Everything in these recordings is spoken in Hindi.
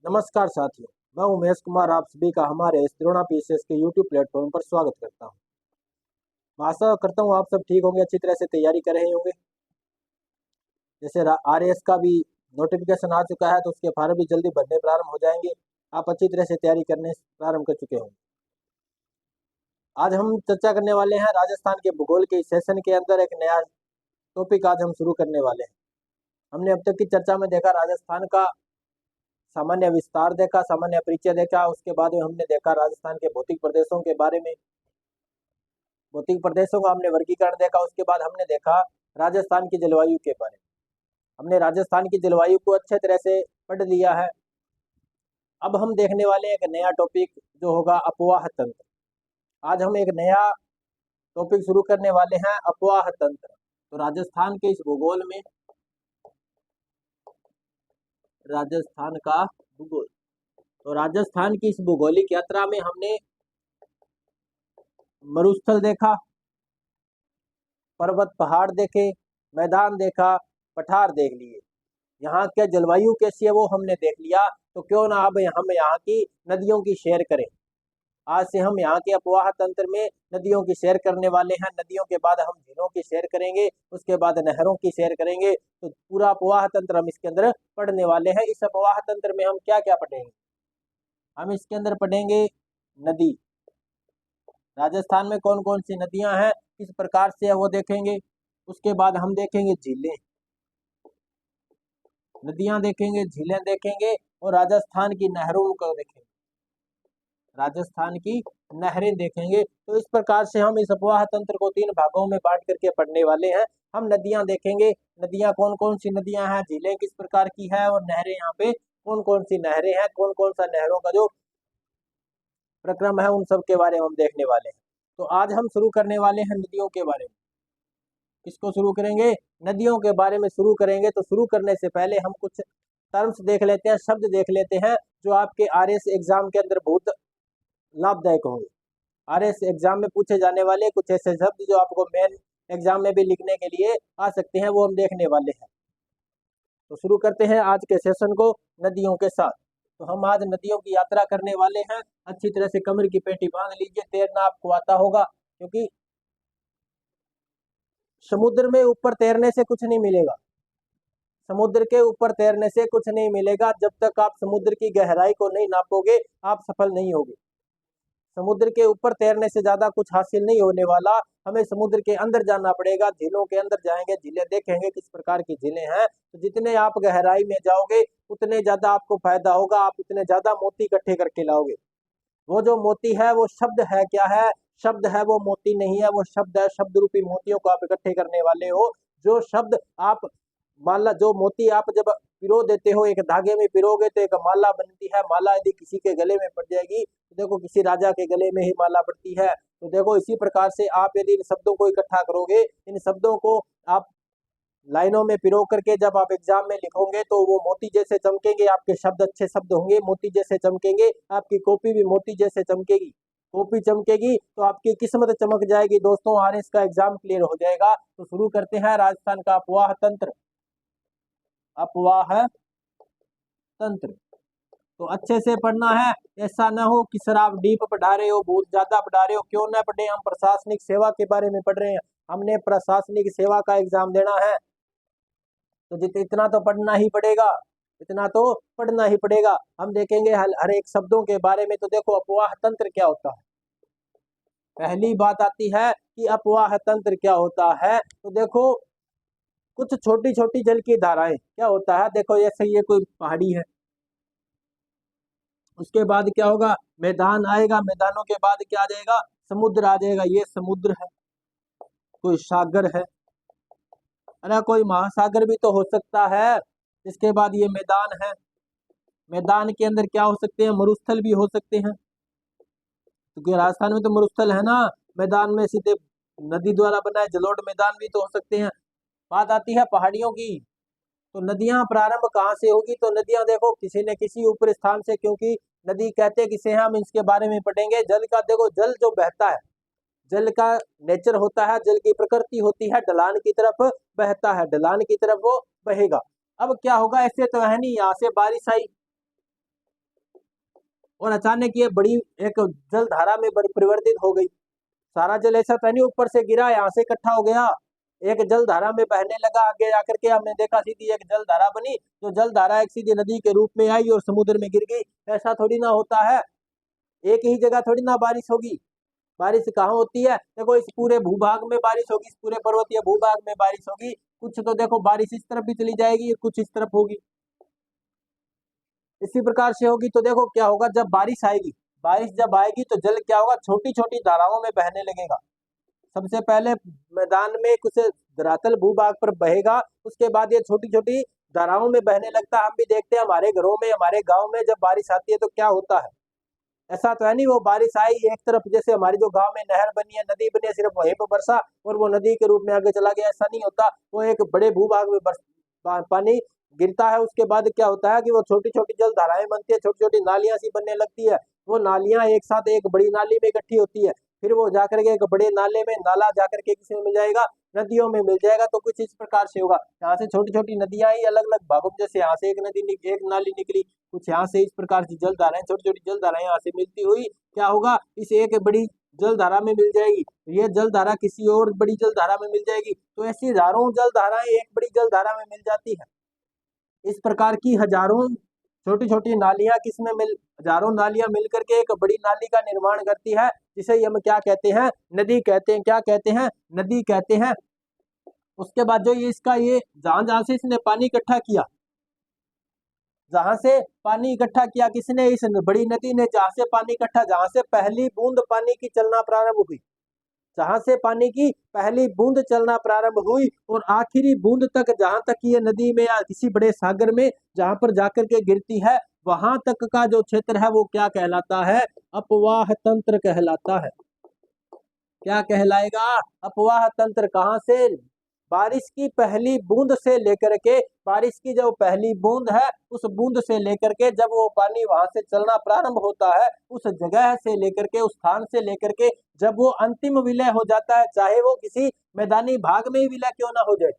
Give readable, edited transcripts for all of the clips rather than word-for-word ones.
नमस्कार साथियों, मैं उमेश कुमार आप सभी का हमारे स्त्रोणा पीसीएस के यूट्यूब प्लेटफॉर्म पर स्वागत करता हूं। मैं आशा करता हूं आप सब ठीक होंगे, अच्छी तरह से तैयारी कर रहे होंगे। जैसे आरएएस का भी नोटिफिकेशन आ चुका है तो उसके फॉर्म भी जल्दी भरने प्रारंभ हो जाएंगे। आप अच्छी तरह से तैयारी करने प्रारंभ कर चुके होंगे। आज हम चर्चा करने वाले हैं राजस्थान के भूगोल के सेशन के अंदर एक नया टॉपिक आज हम शुरू करने वाले हैं। हमने अब तक की चर्चा में देखा राजस्थान का सामान्य विस्तार देखा, सामान्य परिचय देखा। उसके बाद में हमने देखा राजस्थान के भौतिक प्रदेशों के बारे में, भौतिक प्रदेशों का हमने वर्गीकरण देखा। उसके बाद हमने देखा राजस्थान की जलवायु के बारे में। हमने राजस्थान की जलवायु को अच्छे तरह से पढ़ लिया है। अब हम देखने वाले हैं एक नया टॉपिक जो होगा अपवाह तंत्र। आज हम एक नया टॉपिक शुरू करने वाले हैं, अपवाह तंत्र। तो राजस्थान के इस भूगोल में, राजस्थान का भूगोल, तो राजस्थान की इस भौगोलिक यात्रा में हमने मरुस्थल देखा, पर्वत पहाड़ देखे, मैदान देखा, पठार देख लिए। यहाँ के जलवायु कैसी है वो हमने देख लिया। तो क्यों ना अब हम यहाँ की नदियों की सैर करें। आज से हम यहाँ के अपवाह तंत्र में नदियों की सैर करने वाले हैं। नदियों के बाद हम झीलों की सैर करेंगे, उसके बाद नहरों की सैर करेंगे। तो पूरा अपवाह तंत्र हम इसके अंदर पढ़ने वाले हैं। इस अपवाह तंत्र में हम क्या क्या पढ़ेंगे? हम इसके अंदर पढ़ेंगे नदी, राजस्थान में कौन कौन सी नदियां हैं, किस प्रकार से है वो देखेंगे। उसके बाद हम देखेंगे झीलें, नदियां देखेंगे, झीलें देखेंगे और राजस्थान की नहरों को देखेंगे, राजस्थान की नहरें देखेंगे। तो इस प्रकार से हम इस अपवाह तंत्र को 3 भागों में बांट करके पढ़ने वाले हैं। हम नदियां देखेंगे, नदियां कौन कौन सी नदियां हैं, झीलें किस प्रकार की है और नहरें यहाँ पे कौन कौन सी नहरें हैं, कौन कौन सा नहरों का जो प्रक्रम है उन सब के बारे में हम देखने वाले हैं। तो आज हम शुरू करने वाले हैं नदियों के बारे में। किसको शुरू करेंगे? नदियों के बारे में शुरू करेंगे। तो शुरू करने से पहले हम कुछ टर्म्स देख लेते हैं, शब्द देख लेते हैं जो आपके आरएस एग्जाम के अंदर बहुत लाभदायक होंगे। आरएस एग्जाम में पूछे जाने वाले कुछ ऐसे शब्द जो आपको मेन एग्जाम में भी लिखने के लिए आ सकते हैं, वो हम देखने वाले हैं। तो शुरू करते हैं आज के सेशन को नदियों के साथ। तो हम आज नदियों की यात्रा करने वाले हैं। अच्छी तरह से कमर की पेटी बांध लीजिए। तैरना आपको आता होगा, क्योंकि समुद्र में ऊपर तैरने से कुछ नहीं मिलेगा। समुद्र के ऊपर तैरने से कुछ नहीं मिलेगा। जब तक आप समुद्र की गहराई को नहीं नापोगे आप सफल नहीं होगे। समुद्र के ऊपर तैरने से ज्यादा कुछ हासिल नहीं होने वाला। हमें समुद्र के अंदर जाना पड़ेगा, झीलों के अंदर जाएंगे, झीलें देखेंगे किस प्रकार की झीलें हैं। तो जितने आप गहराई में जाओगे उतने ज्यादा आपको फायदा होगा, आप उतने ज्यादा मोती इकट्ठे करके लाओगे। वो जो मोती है वो शब्द है, क्या है? शब्द है, वो मोती नहीं है, वो शब्द है। शब्द रूपी मोतियों को आप इकट्ठे करने वाले हो। जो शब्द आप माला, जो मोती आप जब पिरो देते हो, एक धागे में पिरोगे तो एक माला बनती है। माला यदि किसी के गले में पड़ जाएगी तो देखो किसी राजा के गले में ही माला पड़ती है। तो देखो इसी प्रकार से आप यदि इन शब्दों को इकट्ठा करोगे, इन शब्दों को आप लाइनों में पिरो करके जब आप एग्जाम में लिखोगे तो वो मोती जैसे चमकेंगे। आपके शब्द अच्छे शब्द होंगे, मोती जैसे चमकेंगे। आपकी कॉपी भी मोती जैसे चमकेगी। कॉपी चमकेगी तो आपकी किस्मत चमक जाएगी। दोस्तों आरएस का एग्जाम क्लियर हो जाएगा। तो शुरू करते हैं राजस्थान का अपवाह तंत्र। अपवाह तंत्र तो अच्छे से पढ़ना है। ऐसा ना हो कि सर आप डीप पढ़ा रहे हो, बहुत ज्यादा पढ़ा रहे हो। क्यों ना पढ़े, हम प्रशासनिक सेवा के बारे में पढ़ रहे हैं। हमने प्रशासनिक सेवा का एग्जाम देना है। तो इतना तो पढ़ना ही पड़ेगा, इतना तो पढ़ना ही पड़ेगा। हम देखेंगे हर एक शब्दों के बारे में। तो देखो अपवाह तंत्र क्या होता है। पहली बात आती है कि अपवाह तंत्र क्या होता है। तो देखो कुछ छोटी छोटी जल की धाराएं क्या होता है। देखो जैसे ये कोई पहाड़ी है, उसके बाद क्या होगा? मैदान आएगा, मैदानों के बाद क्या आ जाएगा? समुद्र आ जाएगा। ये समुद्र है, कोई सागर है, अरे कोई महासागर भी तो हो सकता है। इसके बाद ये मैदान है, मैदान के अंदर क्या हो सकते हैं? मरुस्थल भी हो सकते हैं, क्योंकि राजस्थान में तो मरुस्थल है ना। मैदान में सीधे नदी द्वारा बना है, जलोढ़ मैदान भी तो हो सकते हैं। बात आती है पहाड़ियों की। तो नदियां प्रारंभ कहाँ से होगी? तो नदियां देखो किसी न किसी ऊपर स्थान से, क्योंकि नदी कहते किसे हैं हम इसके बारे में पढ़ेंगे। जल का देखो, जल जो बहता है, जल का नेचर होता है, जल की प्रकृति होती है ढलान की तरफ बहता है, ढलान की तरफ वो बहेगा। अब क्या होगा? ऐसे तो है नहीं, यहाँ से बारिश आई, और अचानक ये बड़ी एक जल धारा में परिवर्तित हो गई। सारा जल ऐसा तो नहीं ऊपर से गिरा, यहाँ से इकट्ठा हो गया, एक जल धारा में बहने लगा। आगे जाकर के हमने देखा सीधी एक जल धारा बनी, जो जल धारा एक सीधी नदी के रूप में आई और समुद्र में गिर गई। ऐसा थोड़ी ना होता है, एक ही जगह थोड़ी ना बारिश होगी। बारिश कहाँ होती है? देखो इस पूरे भूभाग में बारिश होगी, इस पूरे पर्वतीय भूभाग में बारिश होगी। कुछ तो देखो बारिश इस तरफ भी चली जाएगी, कुछ इस तरफ होगी, इसी प्रकार से होगी। तो देखो क्या होगा, जब बारिश आएगी, बारिश जब आएगी तो जल क्या होगा, छोटी छोटी धाराओं में बहने लगेगा। सबसे पहले मैदान में कुछ धरातल भूभाग पर बहेगा, उसके बाद ये छोटी छोटी धाराओं में बहने लगता है। हम भी देखते हैं हमारे घरों में, हमारे गांव में जब बारिश आती है तो क्या होता है। ऐसा तो है नहीं वो बारिश आई एक तरफ, जैसे हमारी जो गांव में नहर बनी है, नदी बनी है, सिर्फ वहीं पर बरसा और वो नदी के रूप में आगे चला गया, ऐसा नहीं होता। वो एक बड़े भूभाग में पानी गिरता है, उसके बाद क्या होता है कि वो छोटी छोटी जल धाराएं बनती है, छोटी छोटी नालियां सी बनने लगती है। वो नालियां एक साथ एक बड़ी नाली में इकट्ठी होती है, फिर वो जाकर के एक बड़े नाले में, नाला जाकर के किसी में मिल जाएगा, नदियों में मिल जाएगा। तो कुछ इस प्रकार से होगा, यहाँ से छोटी छोटी नदियां ही अलग अलग भागों, जैसे यहाँ से एक नदी एक नाली निकली, कुछ यहाँ से इस प्रकार की जल धाराएं, छोटी छोटी जल धाराएं यहाँ से मिलती हुई क्या होगा, इस एक बड़ी जल धारा में मिल जाएगी। ये जल धारा किसी और बड़ी जल धारा में मिल जाएगी। तो ऐसी हजारों जल धाराएं एक बड़ी जल धारा में मिल जाती है। इस प्रकार की हजारों छोटी छोटी नालियां किसमें मिल, हजारों नालियां मिलकर के एक बड़ी नाली का निर्माण करती है, जिसे हम क्या कहते हैं, नदी कहते हैं। क्या कहते हैं? नदी कहते हैं। उसके बाद जो ये इसका ये जहां जहां से इसने पानी इकट्ठा किया, जहां से पानी इकट्ठा किया किसने, इस बड़ी नदी ने, जहां से पानी इकट्ठा, जहां से पहली बूंद पानी की चलना प्रारंभ हुई, जहां से पानी की पहली बूंद चलना प्रारंभ हुई और आखिरी बूंद तक, जहां तक ये नदी में या किसी बड़े सागर में जहां पर जाकर के गिरती है, वहां तक का जो क्षेत्र है वो क्या कहलाता है? अपवाह तंत्र कहलाता है। क्या कहलाएगा? अपवाह तंत्र। कहां से? बारिश की पहली बूंद से लेकर के, बारिश की जो पहली बूंद है उस बूंद से लेकर के जब वो पानी वहां से चलना प्रारंभ होता है, उस जगह से लेकर के, उस स्थान से लेकर के जब वो अंतिम विलय हो जाता है, चाहे वो किसी मैदानी भाग में ही विलय क्यों ना हो जाए,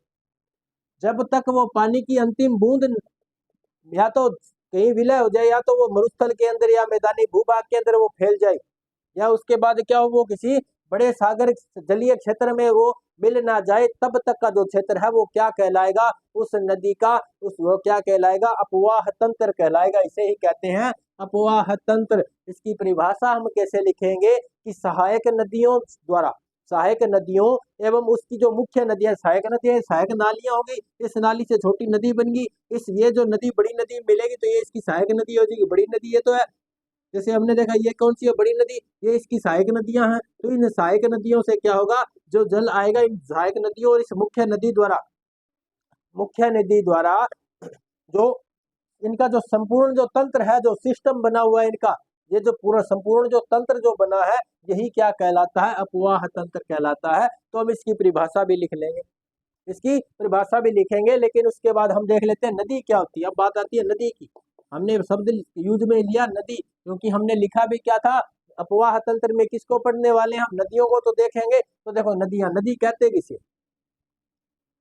जब तक वो पानी की अंतिम बूंद या तो कहीं विलय हो जाए, या तो वो मरुस्थल के अंदर या मैदानी भूभाग के अंदर वो फैल जाए, या उसके बाद क्या हो, वो किसी बड़े सागर जलीय क्षेत्र में वो मिल ना जाए, तब तक का जो क्षेत्र है वो क्या कहलाएगा? उस नदी का वो क्या कहलाएगा? अपवाह तंत्र कहलाएगा। इसे ही कहते हैं अपवाह तंत्र। इसकी परिभाषा हम कैसे लिखेंगे कि सहायक नदियों द्वारा, सहायक नदियों एवं उसकी जो मुख्य नदियां, सहायक नदियां, सहायक नालियां होगी, इस नाली से छोटी नदी बन गई, इस ये जो नदी बड़ी नदी मिलेगी तो ये इसकी सहायक नदी हो जाएगी। बड़ी नदी ये तो है, जैसे हमने देखा ये कौन सी है बड़ी नदी, ये इसकी सहायक नदियां हैं। तो इन सहायक नदियों से क्या होगा, जो जल आएगा इन सहायक नदियों और इस मुख्य नदी द्वारा, मुख्य नदी द्वारा जो इनका जो संपूर्ण जो तंत्र है, जो सिस्टम बना हुआ है इनका, ये जो पूरा संपूर्ण जो तंत्र जो बना है, यही क्या कहलाता है? अपवाह तंत्र कहलाता है। तो हम इसकी परिभाषा भी लिख लेंगे, इसकी परिभाषा भी लिखेंगे, लेकिन उसके बाद हम देख लेते हैं नदी क्या होती है। अब बात आती है नदी की। हमने शब्द यूज में लिया नदी, क्योंकि हमने लिखा भी क्या था, अपवाह तंत्र में किसको पढ़ने वाले हैं हम? नदियों को तो देखेंगे। तो देखो नदियां, नदी कहते किसे?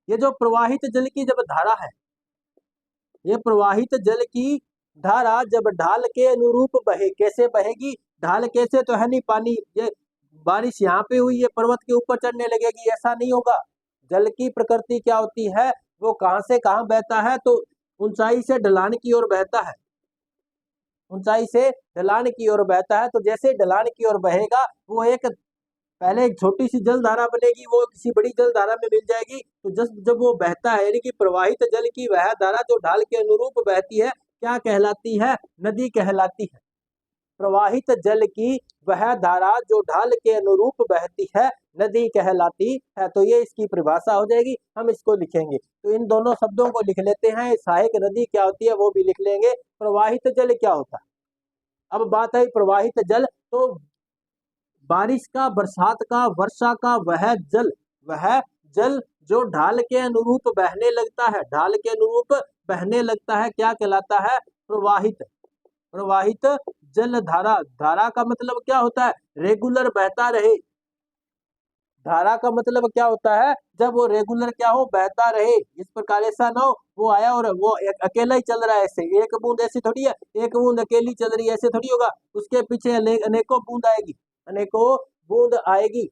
ये जो प्रवाहित जल की जब धारा है, ये प्रवाहित जल की धारा जब ढाल के अनुरूप बहे, कैसे बहेगी? ढाल कैसे तो है नहीं, पानी ये बारिश यहाँ पे हुई, ये पर्वत के ऊपर चढ़ने लगेगी, ऐसा नहीं होगा। जल की प्रकृति क्या होती है, वो कहां से कहां बहता है, तो ऊंचाई से ढलान की ओर बहता है, ऊंचाई से ढलान की ओर बहता है। तो जैसे ढलान की ओर बहेगा, वो एक पहले एक छोटी सी जल धारा बनेगी, वो किसी बड़ी जल धारा में मिल जाएगी। तो जब वो बहता है, यानी कि प्रवाहित जल की वह धारा जो ढाल के अनुरूप बहती है, क्या कहलाती है? नदी कहलाती है। प्रवाहित जल की वह धारा जो ढाल के अनुरूप बहती है, नदी कहलाती है। तो ये इसकी परिभाषा हो जाएगी, हम इसको लिखेंगे। तो इन दोनों शब्दों को लिख लेते हैं। सहायक नदी क्या होती है वो भी लिख लेंगे, प्रवाहित जल क्या होता है। अब बात है प्रवाहित जल, तो बारिश का, बरसात का, वर्षा का वह जल जो ढाल के अनुरूप बहने लगता है, ढाल के अनुरूप बहने लगता है, क्या कहलाता है? प्रवाहित। प्रवाहित जल धारा, धारा का मतलब क्या होता है? रेगुलर बहता रहे, धारा का मतलब क्या होता है, जब वो रेगुलर क्या हो, बहता रहे। इस प्रकार ऐसा ना हो वो आया और वो एक अकेला ही चल रहा है, ऐसे एक बूंद ऐसी थोड़ी है, एक बूंद अकेली चल रही है ऐसे थोड़ी होगा, उसके पीछे अनेकों बूंद आएगी, अनेकों बूंद आएगी।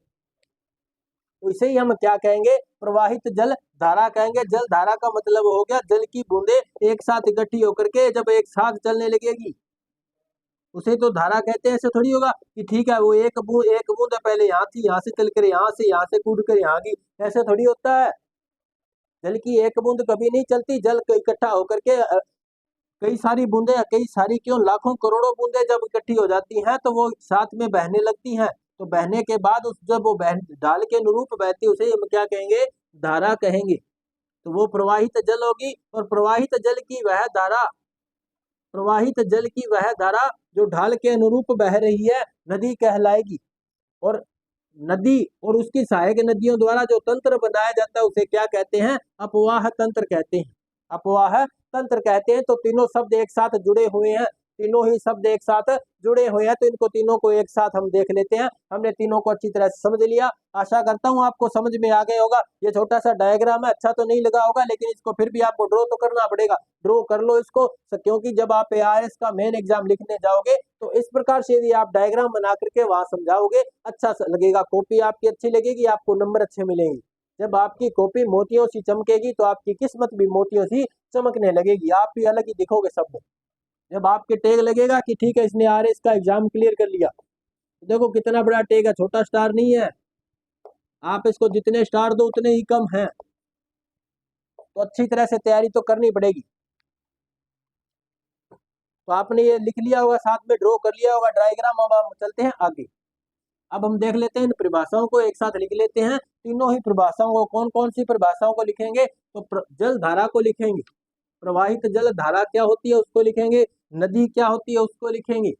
तो इसे ही हम क्या कहेंगे, प्रवाहित जल धारा कहेंगे। जल धारा का मतलब हो गया जल की बूंदे एक साथ इकट्ठी होकर के जब एक साथ चलने लगेगी, उसे तो धारा कहते हैं। ऐसे थोड़ी होगा कि ठीक है वो एक बूंद पहले यहाँ थी, यहाँ से चलकर यहाँ से कूद कर यहाँ गई, ऐसे थोड़ी होता है। जल की एक बूंद कभी नहीं चलती, जल इकट्ठा होकर के कई सारी बूंदे, कई सारी क्यों लाखों करोड़ों बूंदे जब इकट्ठी हो जाती हैं तो वो साथ में बहने लगती हैं। तो बहने के बाद उस जब वो ढाल के अनुरूप बहती है उसे हम क्या कहेंगे, धारा कहेंगे। तो वो प्रवाहित जल होगी। और प्रवाहित जल की वह धारा, प्रवाहित जल की वह धारा जो ढाल के अनुरूप बह रही है नदी कहलाएगी। और नदी और उसकी सहायक नदियों द्वारा जो तंत्र बनाया जाता है उसे क्या कहते हैं, अपवाह तंत्र कहते हैं। अपवाह तंत्र कहते हैं। तो तीनों शब्द एक साथ जुड़े हुए हैं, तीनों ही शब्द एक साथ जुड़े हुए हैं, तो इनको तीनों को एक साथ हम देख लेते हैं। हमने तीनों को अच्छी तरह से समझ लिया, आशा करता हूं आपको समझ में आ गया होगा। ये छोटा सा डायग्राम है, अच्छा तो नहीं लगा होगा, लेकिन इसको फिर भी आपको ड्रॉ तो करना पड़ेगा। ड्रॉ कर लो इसको, क्योंकि जब आप ARS का मेन एग्जाम लिखने जाओगे तो इस प्रकार से यदि आप डायग्राम बना करके वहां समझाओगे अच्छा लगेगा, कॉपी आपकी अच्छी लगेगी, आपको नंबर अच्छे मिलेंगे। जब आपकी कॉपी मोतियों सी चमकेगी तो आपकी किस्मत भी मोतियों सी चमकने लगेगी, आप भी अलग ही दिखोगे सब में। जब आपके टैग लगेगा कि ठीक है इसने RS का एग्जाम क्लियर कर लिया, तो देखो कितना बड़ा टैग है, छोटा स्टार नहीं है। आप इसको जितने स्टार दो उतने ही कम हैं। तो अच्छी तरह से तैयारी तो करनी पड़ेगी। तो आपने ये लिख लिया होगा, साथ में ड्रॉ कर लिया होगा डायग्राम। अब हम चलते हैं आगे। अब हम देख लेते हैं इन परिभाषाओं को, एक साथ लिख लेते हैं तीनों ही परिभाषाओं को। कौन कौन सी परिभाषाओं को लिखेंगे, तो जल धारा को लिखेंगे, प्रवाहित जल धारा क्या होती है उसको लिखेंगे, नदी क्या होती है उसको लिखेंगे,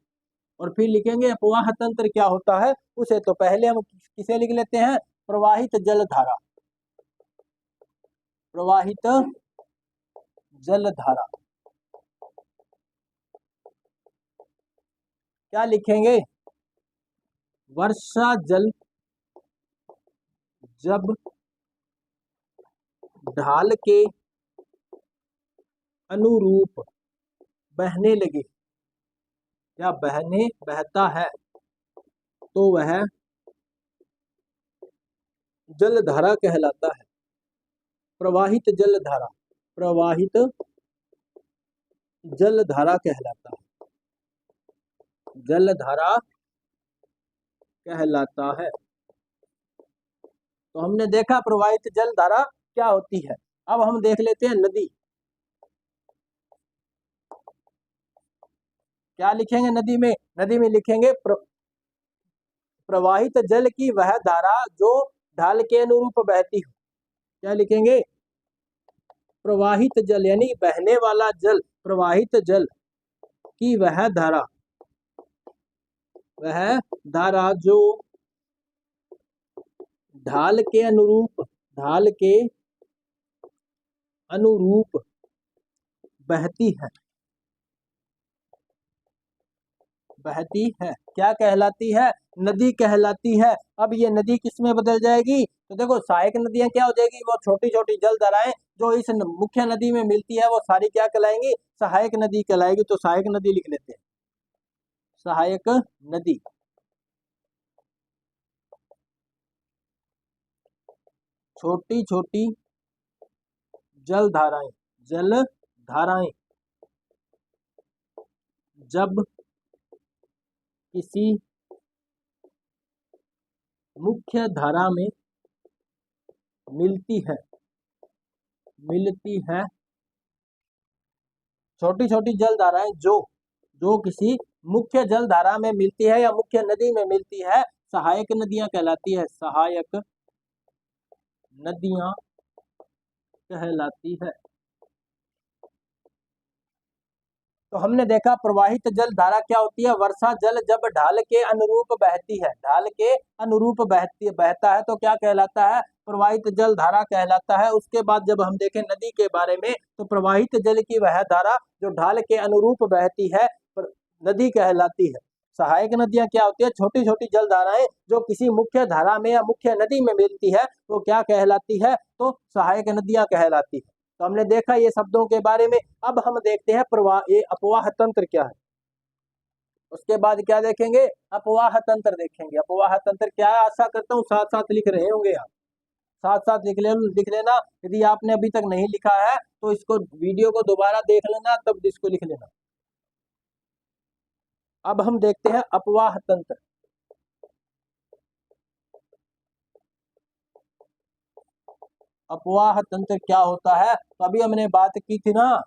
और फिर लिखेंगे अपवाह तंत्र क्या होता है उसे। तो पहले हम किसे लिख लेते हैं, प्रवाहित जल धारा, प्रवाहित जल धारा। क्या लिखेंगे, वर्षा जल जब ढाल के अनुरूप बहने लगे या बहता है तो वह जल धारा कहलाता है। प्रवाहित जल धारा, प्रवाहित जल धारा कहलाता है, जल धारा कहलाता है। तो हमने देखा प्रवाहित जल धारा क्या होती है। अब हम देख लेते हैं नदी। क्या लिखेंगे नदी में, नदी में लिखेंगे प्रवाहित जल की वह धारा जो ढाल के अनुरूप बहती हो। क्या लिखेंगे, प्रवाहित जल यानी बहने वाला जल, प्रवाहित जल की वह धारा, वह धारा जो ढाल के अनुरूप, ढाल के अनुरूप बहती है, बहती है, क्या कहलाती है, नदी कहलाती है। अब ये नदी किस में बदल जाएगी, तो देखो सहायक नदियां क्या हो जाएगी, वो छोटी छोटी जल धाराएं जो इस मुख्य नदी में मिलती है वो सारी क्या कहलाएंगी, सहायक नदी कहलाएगी। तो सहायक नदी लिख लेते हैं, सहायक नदी। छोटी छोटी जल धाराएं, जल धाराएं जब किसी मुख्य धारा में मिलती है, मिलती है, छोटी छोटी जल धाराएं जो जो किसी मुख्य जल धारा में मिलती है या मुख्य नदी में मिलती है, सहायक नदियां कहलाती है, सहायक नदियां कहलाती है। तो हमने देखा प्रवाहित जल धारा क्या होती है, वर्षा जल जब ढाल के अनुरूप बहती है, ढाल के अनुरूप बहता है तो क्या कहलाता है, प्रवाहित जल धारा कहलाता है। उसके बाद जब हम देखें नदी के बारे में तो प्रवाहित जल की वह धारा जो ढाल के अनुरूप बहती है नदी कहलाती है। सहायक नदियां क्या होती है? छोटी छोटी जल धाराएं जो किसी मुख्य धारा में या मुख्य नदी में मिलती है, वो क्या कहलाती है? तो सहायक नदियां कहलाती है। तो हमने देखा ये शब्दों के बारे में। अब हम देखते हैं प्रवाह, ये अपवाह तंत्र क्या है। उसके बाद क्या देखेंगे? अपवाह तंत्र देखेंगे। अपवाह तंत्र क्या है? आशा करता हूँ साथ साथ लिख रहे होंगे आप, साथ साथ लिख लेना। यदि आपने अभी तक नहीं लिखा है तो इसको वीडियो को दोबारा देख लेना, तब इसको लिख लेना। अब हम देखते हैं अपवाह तंत्र। अपवाह तंत्र क्या होता है? तो अभी हमने बात की थी ना,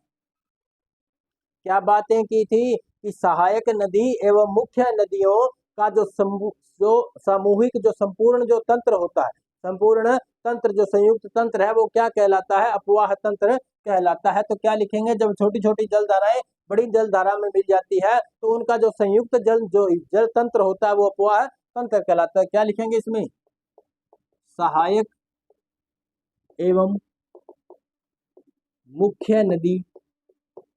क्या बातें की थी कि सहायक नदी एवं मुख्य नदियों का जो सामूहिक जो संपूर्ण जो तंत्र होता है, संपूर्ण तंत्र जो संयुक्त तंत्र है, वो क्या कहलाता है? अपवाह तंत्र कहलाता है। तो क्या लिखेंगे? जब छोटी छोटी जल धाराएं बड़ी जल धारा में मिल जाती है तो उनका जो संयुक्त जल तंत्र होता है वो अपवाह तंत्र कहलाता है। क्या लिखेंगे इसमें? सहायक एवं मुख्य नदी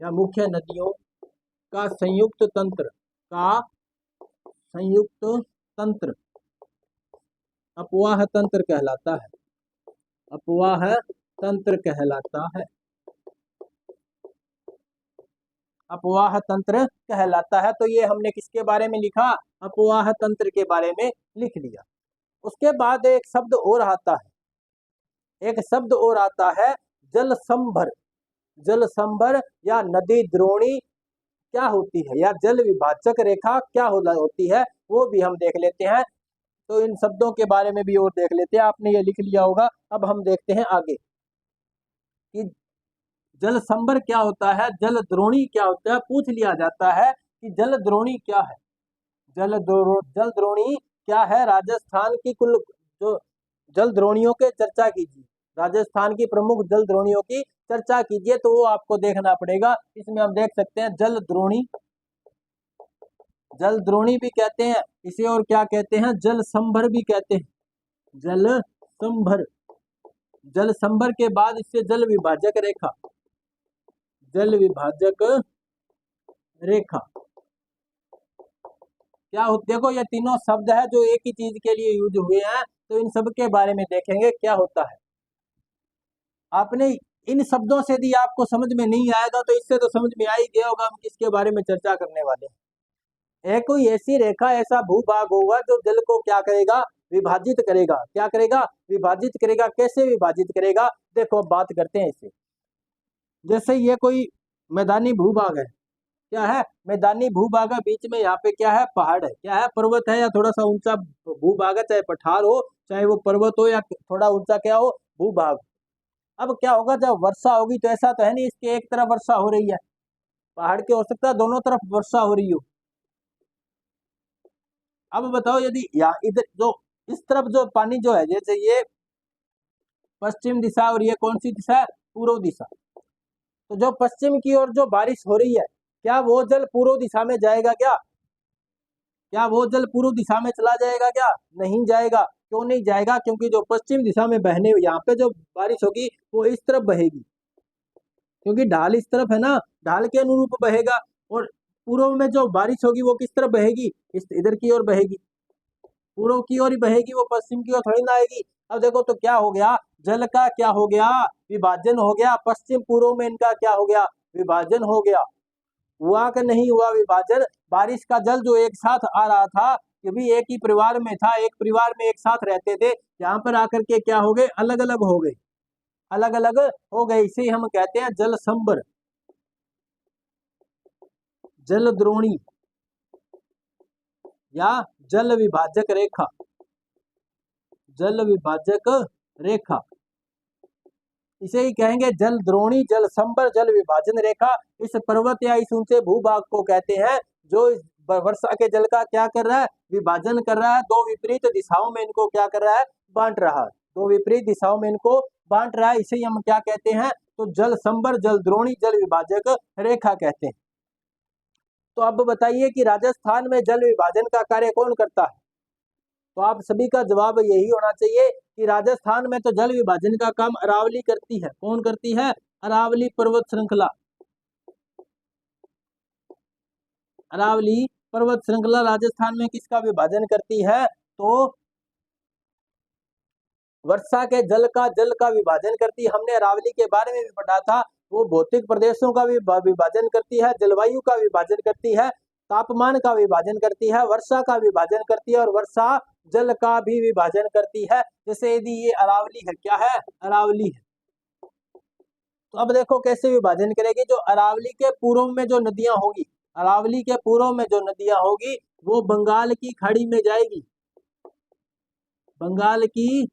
या मुख्य नदियों का संयुक्त तंत्र अपवाह तंत्र कहलाता है। अपवाह तंत्र कहलाता है। अपवाह तंत्र कहलाता है। तो ये हमने किसके बारे में लिखा? अपवाह तंत्र के बारे में लिख लिया। उसके बाद एक शब्द और आता है, एक शब्द और आता है जल संभर। जल संभर या नदी द्रोणी क्या होती है, या जल विभाजक रेखा क्या होती है, वो भी हम देख लेते हैं। तो इन शब्दों के बारे में भी और देख लेते हैं। आपने ये लिख लिया होगा। अब हम देखते हैं आगे कि जल संभर क्या होता है, जल द्रोणी क्या होता है। पूछ लिया जाता है कि जल द्रोणी क्या है। जल द्रोणी क्या है? राजस्थान की कुल जो जल द्रोणियों के चर्चा कीजिए, राजस्थान की प्रमुख जल द्रोणियों की चर्चा कीजिए, तो वो आपको देखना पड़ेगा। इसमें हम देख सकते हैं जल द्रोणी, जल द्रोणी भी कहते हैं इसे, और क्या कहते हैं? जल संभर भी कहते हैं। जल संभर, जल संभर के बाद इससे जल विभाजक रेखा, जल विभाजक रेखा क्या होती है? देखो ये तीनों शब्द है जो एक ही चीज के लिए यूज हुए हैं, तो इन सब के बारे में देखेंगे क्या होता है। आपने इन शब्दों से यदि आपको समझ में नहीं आएगा तो इससे तो समझ में आ ही गया होगा हम किसके बारे में चर्चा करने वाले हैं। कोई ऐसी रेखा, ऐसा भूभाग होगा जो जल को क्या करेगा? विभाजित करेगा। क्या करेगा? विभाजित करेगा। कैसे विभाजित करेगा? देखो बात करते हैं इससे। जैसे ये कोई मैदानी भूभाग है, क्या है? मैदानी भूभाग है, बीच में यहाँ पे क्या है? पहाड़ है। क्या है? पर्वत है, या थोड़ा सा ऊंचा भूभाग है, चाहे पठार हो चाहे वो पर्वत हो या थोड़ा ऊंचा क्या हो, भूभाग। अब क्या होगा जब वर्षा होगी? तो ऐसा तो है नहीं इसके एक तरफ वर्षा हो रही है, पहाड़ के हो सकता है दोनों तरफ वर्षा हो रही हो। अब बताओ यदि या इधर जो इस तरफ जो पानी जो है, जैसे ये पश्चिम दिशा और ये कौन सी दिशा है? पूर्व दिशा। तो जो पश्चिम की ओर जो बारिश हो रही है, क्या वो जल पूर्व दिशा में जाएगा? क्या वो जल पूर्व दिशा में चला जाएगा? क्या नहीं जाएगा। क्यों नहीं जाएगा? क्योंकि जो पश्चिम दिशा में बहने यहाँ पे जो बारिश होगी वो इस तरफ बहेगी, क्योंकि ढाल इस तरफ है ना, ढाल के अनुरूप बहेगा। और पूर्व में जो बारिश होगी वो किस तरफ बहेगी? इधर की ओर बहेगी, पूर्व की ओर ही बहेगी, वो पश्चिम की ओर थोड़ी ना आएगी। अब देखो तो क्या हो गया? जल का क्या हो गया? विभाजन हो गया। पश्चिम पूर्व में इनका क्या हो गया? विभाजन हो गया। हुआ कि नहीं हुआ विभाजन? बारिश का जल जो एक साथ आ रहा था, कि भी एक ही परिवार में था, एक परिवार में एक साथ रहते थे, यहाँ पर आकर के क्या हो गए? अलग अलग हो गए, अलग अलग हो गए। इसे हम कहते हैं जल संभर, जल द्रोणी या जल विभाजक रेखा, जल विभाजक रेखा इसे ही कहेंगे जल द्रोणी, जल संभर, जल विभाजन रेखा। इस पर्वत या इस ऊंचे भूभाग को कहते हैं जो इस वर्षा के जल का क्या कर रहा है? विभाजन कर रहा है। दो विपरीत दिशाओं में इनको क्या कर रहा है? बांट रहा है। दो विपरीत दिशाओं में इनको बांट रहा है। इसे हम क्या कहते हैं? तो जल संभर, जल द्रोणी, जल विभाजक रेखा कहते हैं। तो अब बताइए कि राजस्थान में जल विभाजन का कार्य कौन करता है? तो आप सभी का जवाब यही होना चाहिए कि राजस्थान में तो जल विभाजन का काम अरावली करती है। कौन करती है? अरावली पर्वत श्रृंखला, अरावली पर्वत श्रृंखला राजस्थान में किसका विभाजन करती है? तो वर्षा के जल का विभाजन करती है। हमने अरावली के बारे में भी पढ़ा था, वो भौतिक प्रदेशों का भी विभाजन करती है, जलवायु का विभाजन करती है, तापमान का विभाजन करती है, वर्षा का विभाजन करती है और वर्षा जल का भी विभाजन करती है। जैसे यदि ये अरावली है, क्या है? अरावली है। तो अब देखो कैसे विभाजन करेगी। जो अरावली के पूर्व में जो नदियां होगी, अरावली के पूर्व में जो नदियां होगी वो बंगाल की खाड़ी में जाएगी। बंगाल की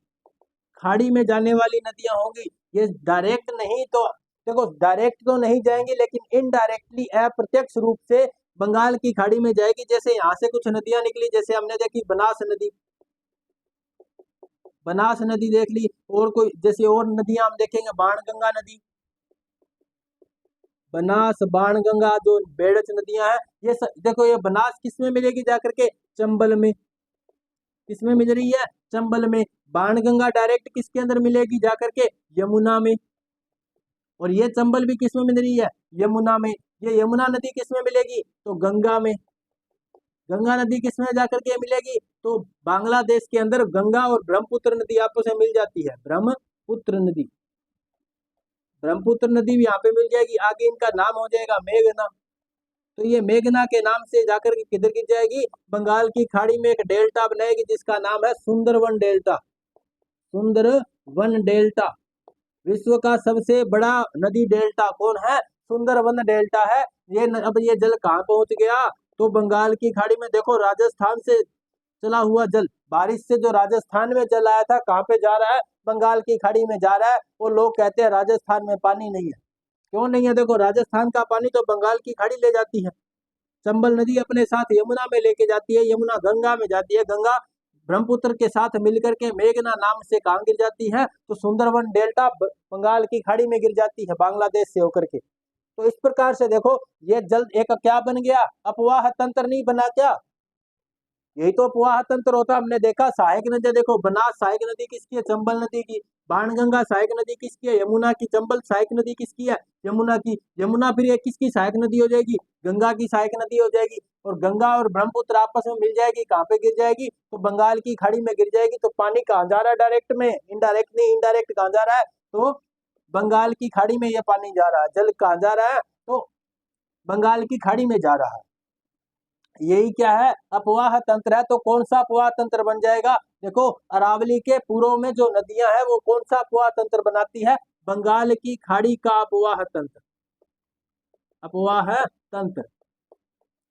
खाड़ी में जाने वाली नदियां होंगी। ये डायरेक्ट नहीं, तो देखो डायरेक्ट तो नहीं जाएंगी, लेकिन इनडायरेक्टली अप्रत्यक्ष रूप से बंगाल की खाड़ी में जाएगी। जैसे यहाँ से कुछ नदियां निकली, जैसे हमने देखी बनास नदी, बनास नदी देख ली, और कोई जैसे और नदियां हम देखेंगे, बाणगंगा नदी, बनास बाणगंगा जो बेड़च नदियां हैं, ये देखो ये बनास किसमें मिलेगी जाकर के? चंबल में। किसमें मिल रही है? चंबल में। बाणगंगा डायरेक्ट किसके अंदर मिलेगी जाकर के? यमुना में। और ये चंबल भी किसमें मिल रही है? यमुना में। ये यमुना नदी किसमें मिलेगी? तो गंगा में। गंगा नदी किसमें जाकर के मिलेगी? तो बांग्लादेश के अंदर गंगा और ब्रह्मपुत्र नदी आपस में मिल जाती है। ब्रह्मपुत्र नदी, ब्रह्मपुत्र नदी भी यहाँ पे मिल जाएगी। आगे इनका नाम हो जाएगा मेघना। तो ये मेघना के नाम से जाकर के किधर गिर जाएगी? बंगाल की खाड़ी में एक डेल्टा बनाएगी जिसका नाम है सुंदरवन डेल्टा। सुंदरवन डेल्टा विश्व का सबसे बड़ा नदी डेल्टा कौन है? सुंदरवन डेल्टा है। अब ये जल कहाँ पहुंच गया? तो बंगाल की खाड़ी में। देखो राजस्थान से चला हुआ जल, बारिश से जो राजस्थान में जल आया था, कहाँ पे जा रहा है? बंगाल की खाड़ी में जा रहा है। वो लोग कहते हैं राजस्थान में पानी नहीं है। क्यों नहीं है? देखो राजस्थान का पानी तो बंगाल की खाड़ी ले जाती है। चंबल नदी अपने साथ यमुना में लेके जाती है, यमुना गंगा में जाती है, गंगा ब्रह्मपुत्र के साथ मिलकर के मेघना नाम से कहाँ गिर जाती है? तो सुंदरवन डेल्टा बंगाल की खाड़ी में गिर जाती है, बांग्लादेश से होकर के। तो इस प्रकार से देखो ये जल एक क्या बन गया? अपवाह तंत्र नहीं बना क्या? यही तो अपवाह तंत्र होता। हमने देखा सहायक नदी, देखो बनास सहायक नदी किसकी है? चंबल नदी की। बाणगंगा सहायक नदी किसकी है? यमुना की। चंबल सहायक नदी किसकी है? यमुना की। यमुना फिर ये किसकी सहायक नदी हो जाएगी? गंगा की सहायक नदी हो जाएगी। और गंगा और ब्रह्मपुत्र आपस में मिल जाएगी, कहाँ पे गिर जाएगी? तो बंगाल की खाड़ी में गिर जाएगी। तो पानी कहाँ जा रहा है? डायरेक्ट में, इनडायरेक्ट नहीं, इनडायरेक्ट कहाँ जा रहा है? तो बंगाल की खाड़ी में ये पानी जा रहा है। जल कहाँ जा रहा है? तो बंगाल की खाड़ी में जा रहा है। यही क्या है? अपवाह तंत्र है। तो कौन सा अपवाह तंत्र बन जाएगा? देखो अरावली के पूर्व में जो नदियां हैं वो कौन सा अपवाह तंत्र बनाती है? बंगाल की खाड़ी का अपवाह तंत्र। अपवाह तंत्र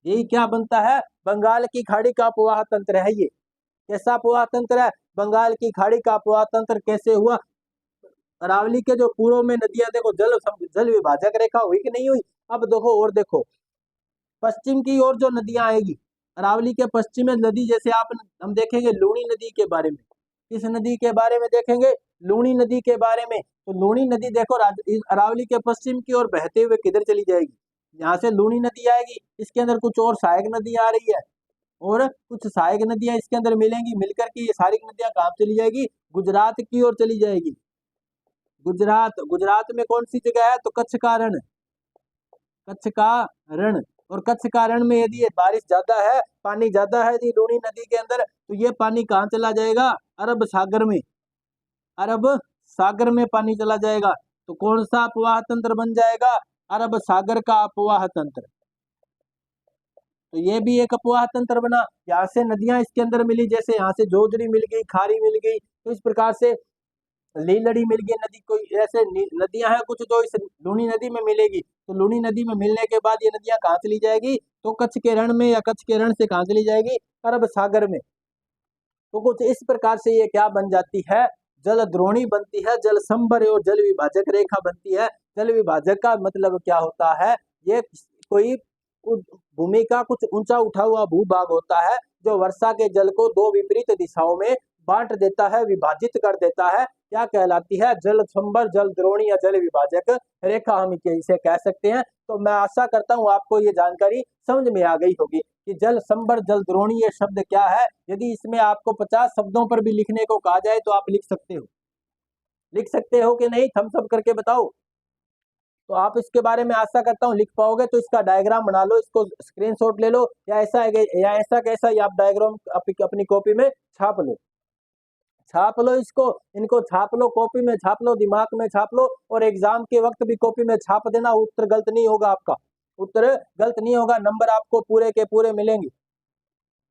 यही क्या बनता है? बंगाल की खाड़ी का अपवाह तंत्र है। ये कैसा अपवाह तंत्र है? बंगाल की खाड़ी का अपवाह तंत्र कैसे हुआ? अरावली के जो पूर्व में नदियां, देखो जल विभाजक रेखा हुई कि नहीं हुई? अब देखो और देखो पश्चिम की ओर जो नदियां आएगी, अरावली के पश्चिम में नदी, जैसे हम देखेंगे लूनी नदी के बारे में। किस नदी के बारे में देखेंगे? लूनी नदी के बारे में। तो लूनी नदी देखो अरावली के पश्चिम की ओर बहते हुए किधर चली जाएगी? यहाँ से लूनी नदी आएगी, इसके अंदर कुछ और सहायक नदी आ रही है, और कुछ सहायक नदियां इसके अंदर मिलेंगी, मिलकर के ये सारी नदियां कहाँ चली जाएगी? गुजरात की ओर चली जाएगी। गुजरात में कौन सी जगह है? तो कच्छ का रण। कच्छ का रण। और कच्छ का रण में यदि बारिश ज्यादा है, पानी ज्यादा है यदि लूनी नदी के अंदर, तो ये पानी कहाँ चला जाएगा? अरब सागर में। अरब सागर में पानी चला जाएगा। तो कौन सा अपवाह तंत्र बन जाएगा? अरब सागर का अपवाह तंत्र। तो ये भी एक अपवाह तंत्र बना। यहाँ से नदियां इसके अंदर मिली, जैसे यहाँ से जोजड़ी मिल गई, खारी मिल गई, तो इस प्रकार से लीलड़ी मिल गई नदी। कोई ऐसे नदियां हैं कुछ जो इस लूनी नदी में मिलेगी। तो लूनी नदी में मिलने के बाद ये नदियां कहाँ चली जाएगी? तो कच्छ के रण में, या कच्छ के रण से कहाँ चली जाएगी? अरब सागर में। तो कुछ इस प्रकार से ये क्या बन जाती है? जल द्रोणी बनती है, जल संभर और जल विभाजक रेखा बनती है। जल विभाजक का मतलब क्या होता है? ये कोई भूमि का कुछ ऊंचा उठा हुआ भूभाग होता है जो वर्षा के जल को दो विपरीत दिशाओं में बांट देता है, विभाजित कर देता है। क्या कहलाती है? जल संभर, जल द्रोणी या जल विभाजक रेखा हम इसे कह सकते हैं। तो मैं आशा करता हूं आपको ये जानकारी समझ में आ गई होगी कि जल संभर, जल द्रोणी ये शब्द क्या है। यदि इसमें आपको 50 शब्दों पर भी लिखने को कहा जाए तो आप लिख सकते हो। लिख सकते हो कि नहीं? थम्स अप करके बताओ। तो आप इसके बारे में आशा करता हूँ लिख पाओगे। तो इसका डायग्राम बना लो, इसको स्क्रीनशॉट ले लो, या ऐसा कैसा ये आप डायग्राम अपनी कॉपी में छाप लो, छाप लो इसको, इनको छाप लो, कॉपी में छाप लो, दिमाग में छाप लो, और एग्जाम के वक्त भी कॉपी में छाप देना। उत्तर गलत नहीं होगा, आपका उत्तर गलत नहीं होगा, नंबर आपको पूरे के पूरे मिलेंगे।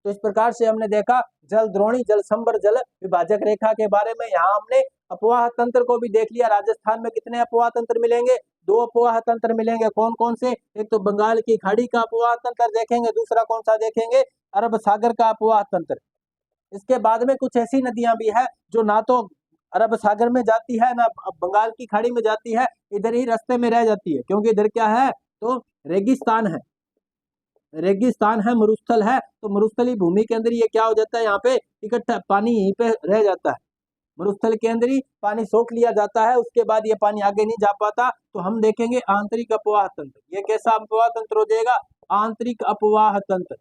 तो इस प्रकार से हमने देखा जल द्रोणी, जल संभर, जल विभाजक रेखा के बारे में। यहाँ हमने अपवाह तंत्र को भी देख लिया। राजस्थान में कितने अपवाह तंत्र मिलेंगे? 2 अपवाह तंत्र मिलेंगे। कौन कौन से? एक तो बंगाल की खाड़ी का अपवाह तंत्र देखेंगे, दूसरा कौन सा देखेंगे? अरब सागर का अपवाह तंत्र। इसके बाद में कुछ ऐसी नदियां भी है जो ना तो अरब सागर में जाती है ना बंगाल की खाड़ी में जाती है, इधर ही रास्ते में रह जाती है, क्योंकि इधर क्या है? तो रेगिस्तान है, रेगिस्तान है, मरुस्थल है। तो मरुस्थली भूमि के अंदर ये क्या हो जाता है? यहाँ पे इकट्ठा पानी यहीं पे रह जाता है, मरुस्थल के अंदर ही पानी सोख लिया जाता है, उसके बाद ये पानी आगे नहीं जा पाता। तो हम देखेंगे आंतरिक अपवाह तंत्र। ये कैसा अपवाह तंत्र हो जाएगा? आंतरिक अपवाह तंत्र,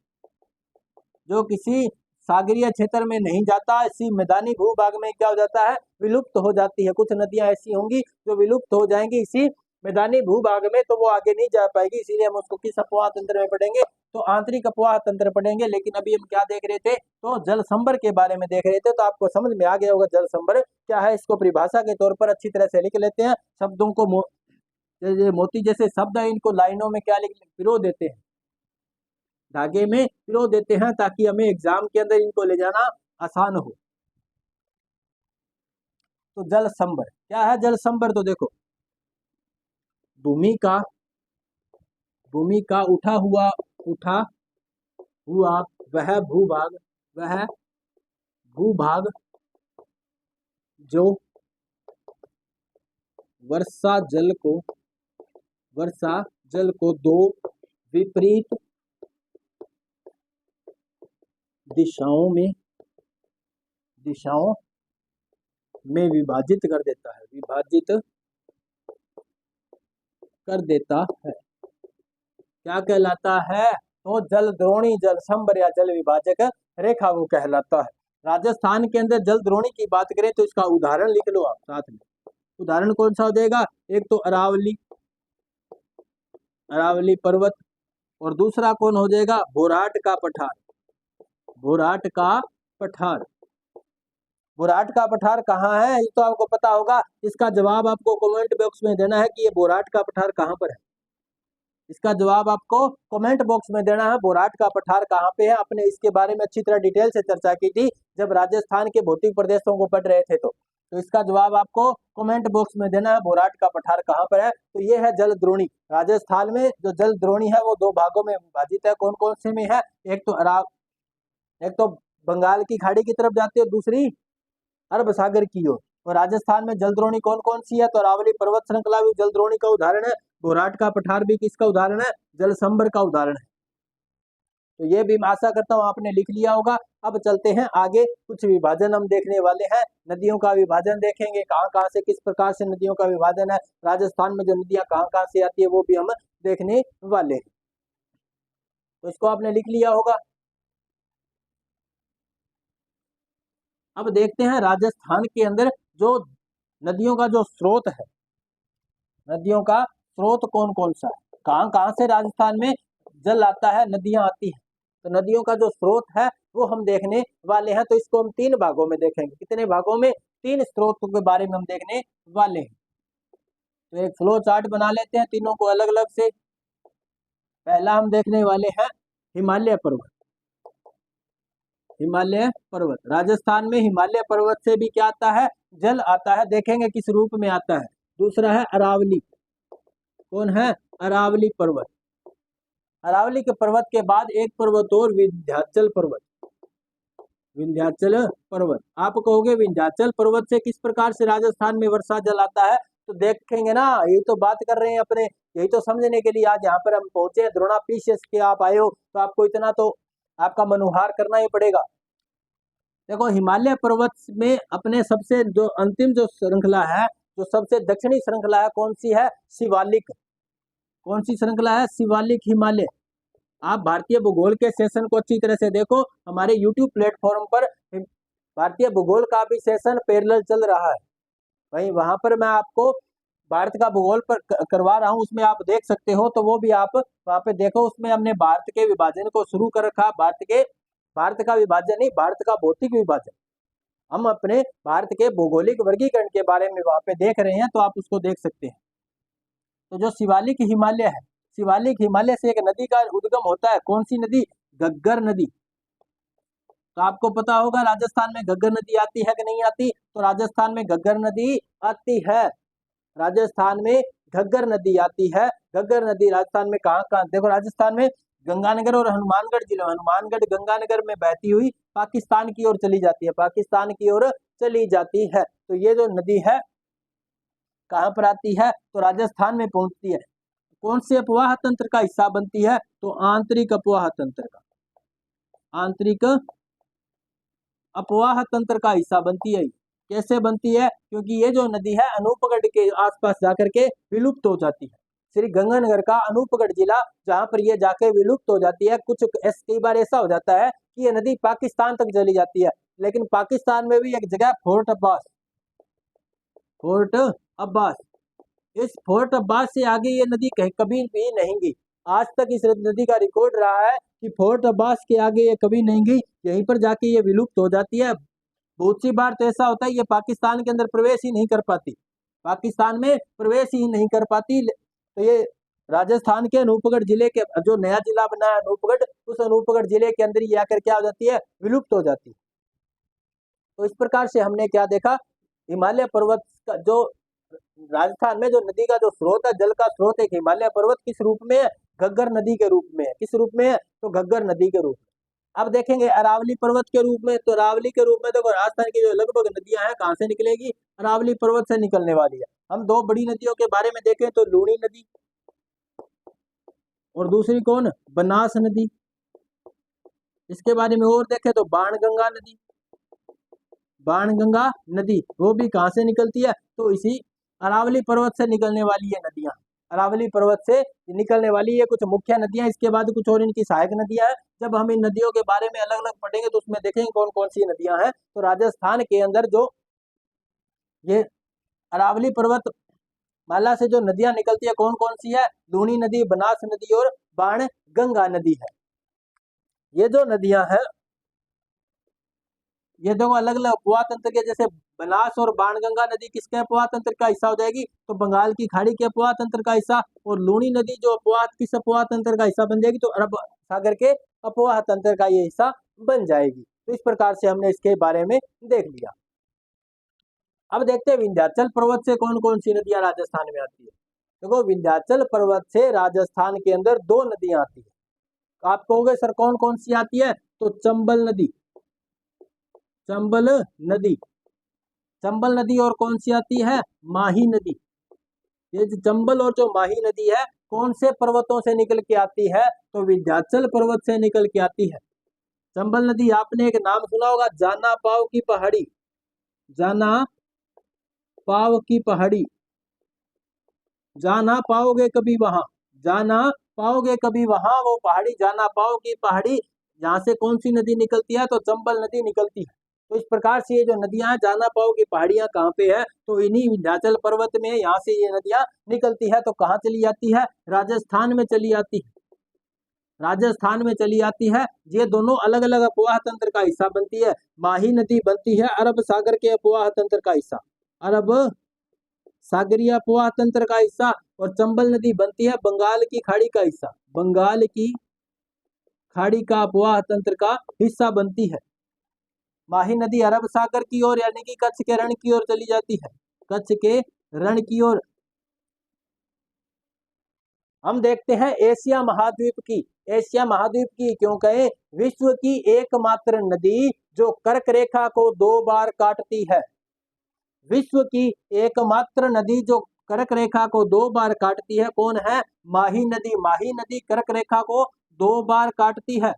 जो किसी सागरीय क्षेत्र में नहीं जाता, इसी मैदानी भूभाग में क्या हो जाता है? विलुप्त हो जाती है। कुछ नदियां ऐसी होंगी जो विलुप्त हो जाएंगी इसी मैदानी भूभाग में, तो वो आगे नहीं जा पाएगी, इसीलिए हम उसको किस अपवाह तंत्र में पढ़ेंगे? तो आंतरिक अपवाह तंत्र पढ़ेंगे। लेकिन अभी हम क्या देख रहे थे? तो जल संभर के बारे में देख रहे थे। तो आपको समझ में आ गया होगा जल संभर क्या है। इसको परिभाषा के तौर पर अच्छी तरह से लिख लेते हैं। शब्दों को मोती जैसे शब्द है, इनको लाइनों में क्या लिख पिरो देते हैं, धागे में पिरो देते हैं, ताकि हमें एग्जाम के अंदर इनको ले जाना आसान हो। तो जल संभर क्या है? जल संभर तो देखो, भूमि का उठा हुआ वह भूभाग जो वर्षा जल को 2 विपरीत दिशाओं में विभाजित कर देता है, क्या कहलाता है? तो जल द्रोणी, जल संभर या जल विभाजक रेखा वो कहलाता है। राजस्थान के अंदर जल द्रोणी की बात करें तो इसका उदाहरण लिख लो आप साथ में। उदाहरण कौन सा हो जाएगा? एक तो अरावली पर्वत, और दूसरा कौन हो जाएगा? बोराट का पठार। बोराट का पठार कहाँ है? ये तो आपको पता होगा। इसका जवाब आपको कमेंट बॉक्स में देना है कि ये बोराट का पठार कहाँ पर है। इसका जवाब आपको कमेंट बॉक्स में देना है, बोराट का पठार कहाँ पे है। अपने इसके बारे में अच्छी तरह डिटेल से चर्चा की थी जब राजस्थान के भौतिक प्रदेशों को पढ़ रहे थे। तो इसका जवाब आपको कमेंट बॉक्स में देना है, बोराट का पठार कहाँ पर है। तो ये है जल द्रोणी। राजस्थान में जो जल द्रोणी है वो 2 भागों में विभाजित है। कौन कौन से में है? एक तो बंगाल की खाड़ी की तरफ जाती है, दूसरी अरब सागर की ओर। और राजस्थान में जल द्रोणी कौन कौन सी है? तो अरावली पर्वत श्रृंखला भी जल द्रोणी का उदाहरण है, बोराट का पठार भी किसका उदाहरण है? जल संभर का उदाहरण है। तो ये भी मैं आशा करता हूँ आपने लिख लिया होगा। अब चलते हैं आगे, कुछ विभाजन हम देखने वाले हैं। नदियों का विभाजन देखेंगे, कहाँ कहाँ से किस प्रकार से नदियों का विभाजन है, राजस्थान में जो नदियां कहाँ कहाँ से आती है वो भी हम देखने वाले हैं। तो इसको आपने लिख लिया होगा। अब देखते हैं राजस्थान के अंदर जो नदियों का जो स्रोत है, नदियों का स्रोत कौन कौन सा है, कहाँ कहाँ से राजस्थान में जल आता है, नदियां आती हैं। तो नदियों का जो स्रोत है वो हम देखने वाले हैं। तो इसको हम 3 भागों में देखेंगे। कितने भागों में? 3 स्रोतों के बारे में हम देखने वाले हैं। तो एक फ्लो चार्ट बना लेते हैं तीनों को अलग अलग से। पहला हम देखने वाले हैं हिमालय पर्वत। हिमालय पर्वत, राजस्थान में हिमालय पर्वत से भी क्या आता है? जल आता है। देखेंगे किस रूप में आता है। दूसरा है अरावली। कौन है? अरावली पर्वत। अरावली के पर्वत के बाद एक पर्वत और, विंध्याचल पर्वत। विंध्याचल पर्वत, आप कहोगे विंध्याचल पर्वत से किस प्रकार से राजस्थान में वर्षा जल आता है? तो देखेंगे ना, यही तो बात कर रहे हैं अपने, यही तो समझने के लिए आज यहाँ पर हम पहुंचे। द्रोणापीश के आप आए हो तो आपको इतना तो आपका मनोहार करना ही पड़ेगा। देखो हिमालय पर्वत में अपने सबसे जो अंतिम जो श्रृंखला है, जो सबसे दक्षिणी श्रृंखला है, कौन सी है? शिवालिक। कौन सी श्रृंखला है? शिवालिक हिमालय। आप भारतीय भूगोल के सेशन को अच्छी तरह से देखो। हमारे YouTube प्लेटफॉर्म पर भारतीय भूगोल का भी सेशन पैरेलल चल रहा है। वहीं वहां पर मैं आपको भारत का भूगोल पर करवा रहा हूँ, उसमें आप देख सकते हो, तो वो भी आप वहाँ पे देखो। उसमें हमने भारत के विभाजन को शुरू कर रखा। भारत का विभाजन नहीं, भारत का भौतिक विभाजन। हम अपने भारत के भौगोलिक वर्गीकरण के बारे में वहाँ पे देख रहे हैं, तो आप उसको देख सकते हैं। तो जो शिवालिक हिमालय है, शिवालिक हिमालय से एक नदी का उद्गम होता है। कौन सी नदी? घग्गर नदी। तो आपको पता होगा राजस्थान में घग्गर नदी आती है कि नहीं आती? तो राजस्थान में घग्गर नदी आती है। राजस्थान में घग्गर नदी आती है। घग्गर नदी राजस्थान में कहाँ कहाँ? देखो, राजस्थान में गंगानगर और हनुमानगढ़ जिले, हनुमानगढ़ गंगानगर में बहती हुई पाकिस्तान की ओर चली जाती है, पाकिस्तान की ओर चली जाती है। तो ये जो नदी है कहाँ पर आती है? तो राजस्थान में पहुंचती है। कौन से अपवाह तंत्र का हिस्सा बनती है? तो आंतरिक अपवाह तंत्र का, आंतरिक अपवाह तंत्र का हिस्सा बनती है। कैसे बनती है? क्योंकि ये जो नदी है अनूपगढ़ के आसपास जाकर के विलुप्त हो जाती है। श्री गंगानगर का अनूपगढ़ जिला, जहां पर ये जाके विलुप्त हो जाती है। कई बार ऐसा हो जाता है कि ये नदी पाकिस्तान तक चली जाती है, लेकिन पाकिस्तान में भी एक जगह फोर्ट अब्बास, फोर्ट अब्बास, इस फोर्ट अब्बास से आगे ये नदी कभी भी नहीं गई। आज तक इस नदी का रिकॉर्ड रहा है कि फोर्ट अब्बास के आगे ये कभी नहीं गई, यहीं पर जाके ये विलुप्त हो जाती है। बहुत सी बार तो ऐसा होता है ये पाकिस्तान के अंदर प्रवेश ही नहीं कर पाती, पाकिस्तान में प्रवेश ही नहीं कर पाती। तो ये राजस्थान के अनूपगढ़ जिले के, जो नया जिला बना है अनूपगढ़, उस अनूपगढ़ जिले के अंदर ये आकर क्या हो जाती है? विलुप्त हो जाती है। तो इस प्रकार से हमने क्या देखा? हिमालय पर्वत का जो राजस्थान में जो नदी का जो स्रोत है, जल का स्रोत, एक हिमालय पर्वत किस रूप में है? घग्गर नदी के रूप में है। किस रूप में है? तो घग्गर नदी के रूप में। अब देखेंगे अरावली पर्वत के रूप में। तो अरावली के रूप में देखो, राजस्थान की जो लगभग नदियां हैं कहाँ से निकलेगी? अरावली पर्वत से निकलने वाली है। हम दो बड़ी नदियों के बारे में देखें तो लूणी नदी और दूसरी कौन? बनास नदी। इसके बारे में और देखें तो बाणगंगा नदी, बाणगंगा नदी वो भी कहाँ से निकलती है? तो इसी अरावली पर्वत से निकलने वाली ये नदियां, अरावली पर्वत से निकलने वाली ये कुछ मुख्य नदियां। इसके बाद कुछ और इनकी सहायक नदियां हैं। जब हम इन नदियों के बारे में अलग अलग पढ़ेंगे तो उसमें देखेंगे कौन कौन सी नदियां हैं। तो राजस्थान के अंदर जो ये अरावली पर्वत माला से जो नदियां निकलती है कौन कौन सी है? लूणी नदी, बनास नदी और बाणगंगा नदी है। ये जो नदियां हैं ये दो अलग अलग अपवाह तंत्र के, जैसे बनास और बाणगंगा नदी किसके अपवाह तंत्र का हिस्सा हो जाएगी? तो बंगाल की खाड़ी के अपवाह तंत्र का हिस्सा। और लूणी नदी जो किस अपवाह तंत्र का हिस्सा बन जाएगी? तो अरब सागर के अपवाह तंत्र का ये हिस्सा बन जाएगी। तो इस प्रकार से हमने इसके बारे में देख लिया। अब देखते हैं विंध्याचल पर्वत से कौन कौन सी नदियां राजस्थान में आती है। देखो, विंध्याचल पर्वत से राजस्थान के अंदर दो नदियां आती है। आप कहोगे सर कौन कौन सी आती है? तो चंबल नदी, चंबल नदी, चंबल नदी और कौन सी आती है? माही नदी। ये जो चंबल और जो माही नदी है कौन से पर्वतों से निकल के आती है? तो विंध्याचल पर्वत से निकल के आती है। चंबल नदी, आपने एक नाम सुना होगा, जाना पाव की पहाड़ी, जाना पाव की पहाड़ी। जाना पाओगे कभी वहां, जाना पाओगे कभी वहां, वो पहाड़ी जाना पाओ की पहाड़ी, यहाँ से कौन सी नदी निकलती है? तो चंबल नदी निकलती है। तो इस प्रकार से ये जो नदियां जाना पाओ की पहाड़ियां कहाँ पे है? तो इन्हीं विंध्याचल पर्वत में, यहाँ से ये नदियां निकलती है। तो कहाँ चली जाती है? राजस्थान में चली आती है, राजस्थान में चली आती है। ये दोनों अलग अलग अपवाह तंत्र का हिस्सा बनती है। माही नदी बनती है अरब सागर के अपवाह तंत्र का हिस्सा, अरब सागरीय अपवाह तंत्र का हिस्सा। और चंबल नदी बनती है बंगाल की खाड़ी का हिस्सा, बंगाल की खाड़ी का अपवाह तंत्र का हिस्सा बनती है। माही नदी अरब सागर की ओर यानी कि कच्छ के रण की ओर चली जाती है, कच्छ के रण की ओर। हम देखते हैं एशिया महाद्वीप की, एशिया महाद्वीप की क्यों कहें? विश्व की एकमात्र नदी जो कर्क रेखा को 2 बार काटती है, विश्व की एकमात्र नदी जो कर्क रेखा को 2 बार काटती है, कौन है? माही नदी। माही नदी कर्क रेखा को 2 बार काटती है।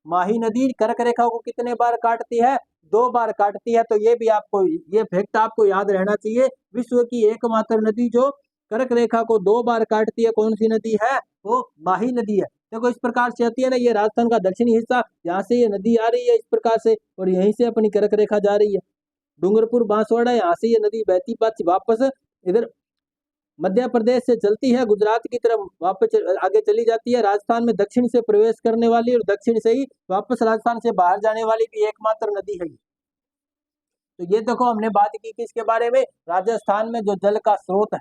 माही नदी कर्क रेखा को कितने बार काटती है? 2 बार काटती है। तो ये भी आपको, ये फैक्ट आपको याद रहना चाहिए। विश्व की एकमात्र नदी जो कर्क रेखा को 2 बार काटती है, कौन सी नदी है? वो माही नदी है। देखो, इस प्रकार से आती है ना, ये राजस्थान का दक्षिणी हिस्सा, यहाँ से ये नदी आ रही है इस प्रकार से, और यहीं से अपनी कर्क रेखा जा रही है। डूंगरपुर बांसवाड़ा, यहाँ से ये नदी बहती वापस इधर मध्य प्रदेश से चलती है, गुजरात की तरफ वापस आगे चली जाती है। राजस्थान में दक्षिण से प्रवेश करने वाली और दक्षिण से ही वापस राजस्थान से बाहर जाने वाली भी एकमात्र नदी है। तो ये देखो हमने बात की किसके बारे में, राजस्थान में जो जल का स्रोत है,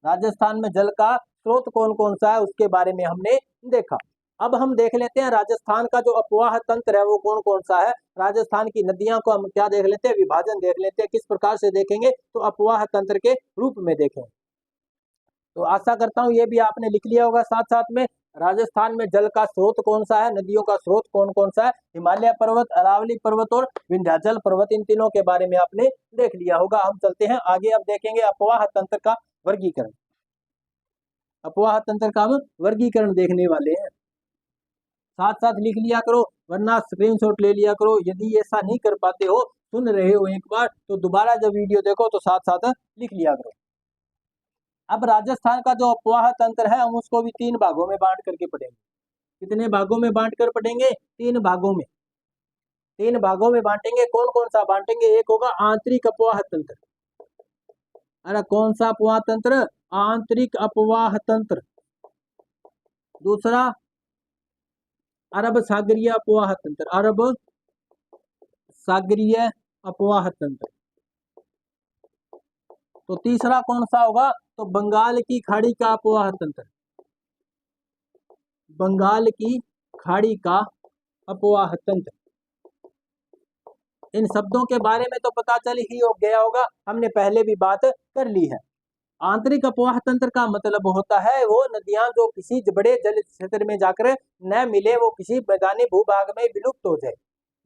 राजस्थान में जल का स्रोत कौन कौन सा है उसके बारे में हमने देखा। अब हम देख लेते हैं राजस्थान का जो अपवाह तंत्र है वो कौन कौन सा है। राजस्थान की नदियां को हम क्या देख लेते हैं, विभाजन देख लेते हैं, किस प्रकार से देखेंगे तो अपवाह तंत्र के रूप में देखें। तो आशा करता हूं ये भी आपने लिख लिया होगा साथ साथ में। राजस्थान में जल का स्रोत कौन सा है, नदियों का स्रोत कौन कौन सा है, हिमालय पर्वत, अरावली पर्वत और विंध्याचल पर्वत, इन तीनों के बारे में आपने देख लिया होगा। हम चलते हैं आगे, अब देखेंगे अपवाह तंत्र का वर्गीकरण। अपवाह तंत्र का हम वर्गीकरण देखने वाले हैं, साथ साथ लिख लिया करो वरना स्क्रीनशॉट ले लिया करो। यदि ऐसा नहीं कर पाते हो, सुन रहे हो एक बार, तो दोबारा जब वीडियो देखो तो साथ साथ लिख लिया करो। अब राजस्थान का जो अपवाह तंत्र है हम उसको भी 3 भागों में बांट करके पढ़ेंगे। कितने भागों में बांट कर पढ़ेंगे, 3 भागों में, 3 भागों में बांटेंगे। कौन कौन सा बांटेंगे, एक होगा आंतरिक अपवाह तंत्र। अरे कौन सा अपवाह तंत्र, आंतरिक अपवाह तंत्र। दूसरा अरब सागरीय अपवाह तंत्र, अरब सागरीय अपवाह तंत्र। तो तीसरा कौन सा होगा, तो बंगाल की खाड़ी का अपवाह तंत्र, बंगाल की खाड़ी का अपवाह तंत्र। इन शब्दों के बारे में तो पता चल ही हो गया होगा, हमने पहले भी बात कर ली है। आंतरिक अपवाह तंत्र का मतलब होता है वो नदियां जो किसी बड़े जल क्षेत्र में जाकर न मिले, वो किसी मैदानी भूभाग में विलुप्त हो जाए,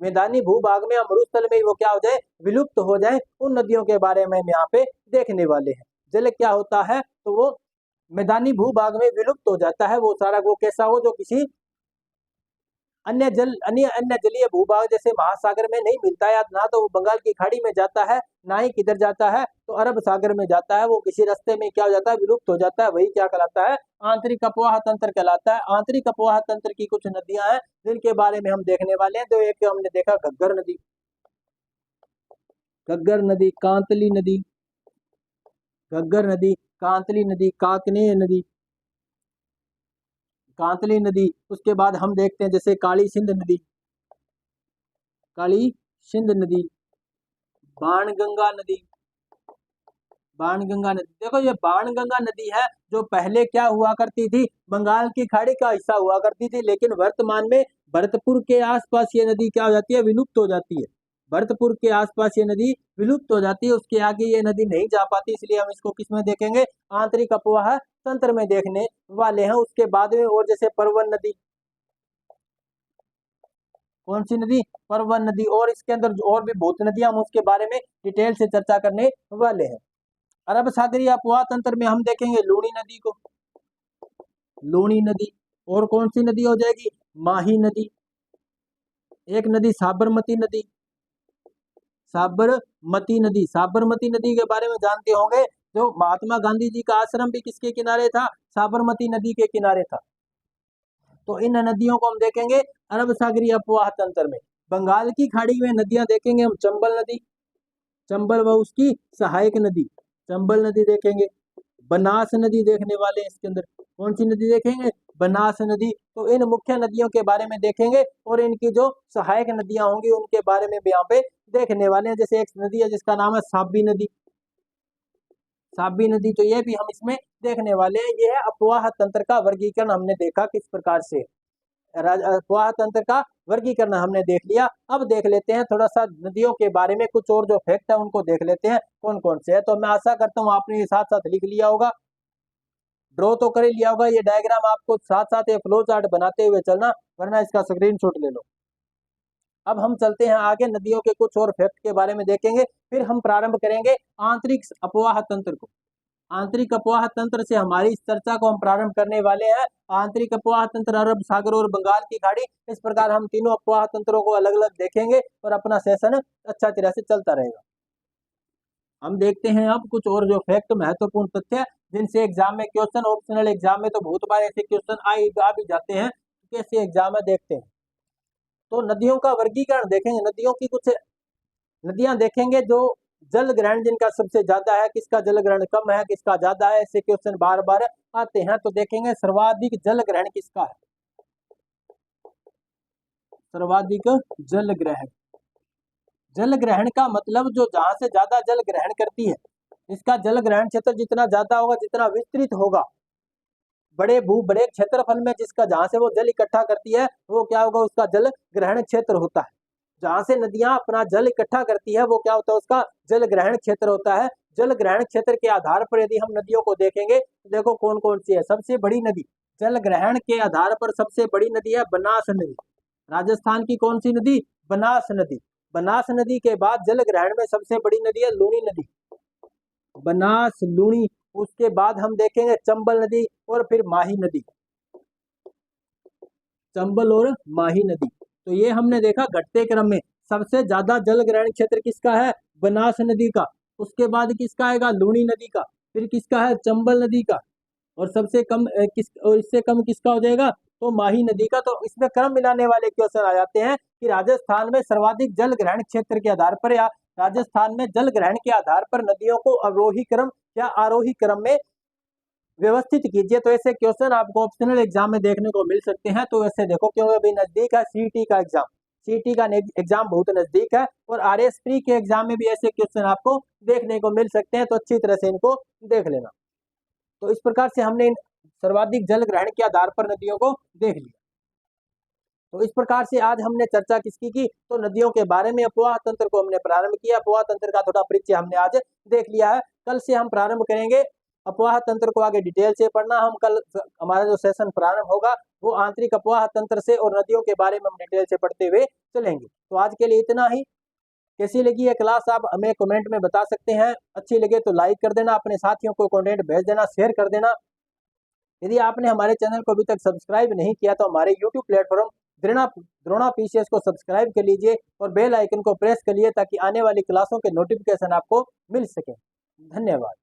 मैदानी भूभाग में या मरुस्थल में वो क्या हो जाए, विलुप्त हो जाए, उन नदियों के बारे में हम यहाँ पे देखने वाले हैं। जल क्या होता है, तो वो मैदानी भूभाग में विलुप्त हो जाता है, वो सारा वो कैसा हो जो किसी अन्य जलीय भूभाग जैसे महासागर में नहीं मिलता है, ना तो वो बंगाल की खाड़ी में जाता है, ना ही किधर जाता है तो अरब सागर में जाता है, वो किसी रास्ते में क्या हो जाता है, विलुप्त हो जाता है, वही क्या कहलाता है, आंतरिक अपवाह तंत्र कहलाता है। आंतरिक अपवाह तंत्र की कुछ नदियां हैं जिनके बारे में हम देखने वाले हैं। तो एक हमने देखा घग्गर नदी, घग्गर नदी, कांतली नदी, घग्गर नदी, कांतली नदी, काकनेय नदी, कांतली नदी। उसके बाद हम देखते हैं जैसे काली सिंध नदी, काली सिंध नदी, बाणगंगा नदी, बाणगंगा नदी। देखो ये बाणगंगा नदी है जो पहले क्या हुआ करती थी, बंगाल की खाड़ी का हिस्सा हुआ करती थी, लेकिन वर्तमान में भरतपुर के आसपास ये नदी क्या हो जाती है, विलुप्त हो जाती है। भरतपुर के आसपास ये नदी विलुप्त हो जाती है, उसके आगे ये नदी नहीं जा पाती, इसलिए हम इसको किस में देखेंगे, आंतरिक अपवाह तंत्र में देखने वाले हैं। उसके बाद में और जैसे परवन नदी, कौन सी नदी, परवन नदी, और इसके अंदर और भी बहुत नदियां, हम उसके बारे में डिटेल से चर्चा करने वाले हैं। अरब सागरीय अपवाह तंत्र में हम देखेंगे लूणी नदी को, लूणी नदी, और कौन सी नदी हो जाएगी, माही नदी, एक नदी साबरमती नदी, साबरमती नदी, साबरमती नदी के बारे में जानते होंगे, जो महात्मा गांधी जी का आश्रम भी किसके किनारे था, साबरमती नदी के किनारे था। तो इन नदियों को हम देखेंगे अरब सागरीय अपवाह तंत्र में। बंगाल की खाड़ी में नदियां देखेंगे हम, चंबल नदी, चंबल व उसकी सहायक नदी, चंबल नदी देखेंगे। बनास नदी देखने वाले हैं इसके अंदर, कौन सी नदी देखेंगे, बनास नदी। तो इन मुख्य नदियों के बारे में देखेंगे और इनकी जो सहायक नदियां होंगी उनके बारे में भी यहाँ पे देखने वाले हैं। जैसे एक नदी है जिसका नाम है साबी नदी, साबी नदी, तो ये भी हम इसमें देखने वाले हैं। ये है अपवाह तंत्र का वर्गीकरण, हमने देखा किस प्रकार से अपवाह तंत्र का वर्गीकरण हमने देख लिया। अब देख लेते हैं थोड़ा सा नदियों के बारे में, कुछ और जो फैक्ट है उनको देख लेते हैं कौन कौन से है। तो मैं आशा करता हूँ आपने ये साथ साथ लिख लिया होगा, ड्रॉ तो कर लिया होगा। ये डायग्राम आपको साथ साथ ये फ्लो चार्ट बनाते हुए चलना, वरना इसका स्क्रीनशॉट ले लो। अब हम चलते हैं आगे, नदियों के कुछ और फैक्ट के बारे में देखेंगे, फिर हम प्रारंभ करेंगे आंतरिक अपवाह तंत्र को। आंतरिक अपवाह तंत्र से हमारी इस चर्चा को हम प्रारंभ करने वाले हैं। आंतरिक अपवाह तंत्र अरब सागर और बंगाल की खाड़ी, इस प्रकार हम तीनों अपवाह तंत्रों को अलग अलग देखेंगे और अपना सेशन अच्छा तरह से चलता रहेगा। हम देखते हैं अब कुछ और जो फैक्ट, महत्वपूर्ण तथ्य जिनसे एग्जाम में क्वेश्चन, ऑप्शनल एग्जाम में तो बहुत बार ऐसे क्वेश्चन आ भी जाते हैं, कैसे एग्जाम में देखते हैं। तो नदियों का वर्गीकरण देखेंगे, नदियों की कुछ नदियां देखेंगे जो जल ग्रहण जिनका सबसे ज्यादा है, किसका जल ग्रहण कम है, किसका ज्यादा है, ऐसे क्वेश्चन बार बार आते हैं। तो देखेंगे सर्वाधिक जल ग्रहण किसका है, सर्वाधिक जल ग्रहण। जल ग्रहण का मतलब जो जहां से ज्यादा जल ग्रहण करती है, इसका जल ग्रहण क्षेत्र जितना ज्यादा होगा, जितना विस्तृत होगा, बड़े क्षेत्रफल में जिसका जहां से वो जल इकट्ठा करती है, वो क्या होगा, उसका जल ग्रहण क्षेत्र होता है। जहां से नदियां अपना जल इकट्ठा करती है, वो क्या होता है, उसका जल ग्रहण क्षेत्र होता है। जल ग्रहण क्षेत्र के आधार पर यदि हम नदियों को देखेंगे, तो देखो कौन कौन सी है। सबसे बड़ी नदी जल ग्रहण के आधार पर सबसे बड़ी नदी है बनास नदी। राजस्थान की कौन सी नदी, बनास नदी। बनास नदी के बाद जल ग्रहण में सबसे बड़ी नदी है लूनी नदी, बनास लूनी। उसके बाद हम देखेंगे चंबल नदी और फिर माही नदी, चंबल और माही नदी। तो ये हमने देखा घटते क्रम में सबसे ज्यादा जल ग्रहण क्षेत्र किसका है, बनास नदी का। उसके बाद किसका आएगा, लूनी नदी का। फिर किसका है, चंबल नदी का। और सबसे कम और इससे कम किसका हो जाएगा, तो माही नदी का। तो इसमें क्रम मिलाने वाले क्वेश्चन आ जाते हैं कि राजस्थान में सर्वाधिक जल ग्रहण क्षेत्र के आधार पर, या राजस्थान में जल ग्रहण के आधार पर नदियों को अवरोही क्रम या आरोही क्रम में व्यवस्थित कीजिए। तो ऐसे क्वेश्चन आपको ऑप्शनल एग्जाम में देखने को मिल सकते हैं। तो ऐसे देखो, क्योंकि अभी नजदीक है सीईटी का एग्जाम, सीईटी का एग्जाम बहुत नजदीक है, और आरएस प्री के एग्जाम में भी ऐसे क्वेश्चन आपको देखने को मिल सकते हैं। तो अच्छी तरह से इनको देख लेना। तो इस प्रकार से हमने सर्वाधिक जल ग्रहण के आधार पर नदियों को देख लिया। तो इस प्रकार से आज हमने चर्चा किसकी की, तो नदियों के बारे में। अफवाह तंत्र को हमने प्रारंभ किया, अफवाह तंत्र का थोड़ा परिचय हमने आज देख लिया है। कल से हम प्रारंभ करेंगे अफवाह तंत्र को आगे डिटेल से पढ़ना। हम कल हमारा जो सेशन प्रारंभ होगा वो आंतरिक अफवाह तंत्र से और नदियों के बारे में हम डिटेल से पढ़ते हुए चलेंगे। तो आज के लिए इतना ही। कैसी लगी ये क्लास आप हमें कमेंट में बता सकते हैं। अच्छी लगे तो लाइक कर देना, अपने साथियों को कंटेंट भेज देना, शेयर कर देना। यदि आपने हमारे चैनल को अभी तक सब्सक्राइब नहीं किया तो हमारे यूट्यूब प्लेटफॉर्म द्रोणा पीसीएस को सब्सक्राइब कर लीजिए और बेल आइकन को प्रेस कर लीजिए, ताकि आने वाली क्लासों के नोटिफिकेशन आपको मिल सके। धन्यवाद।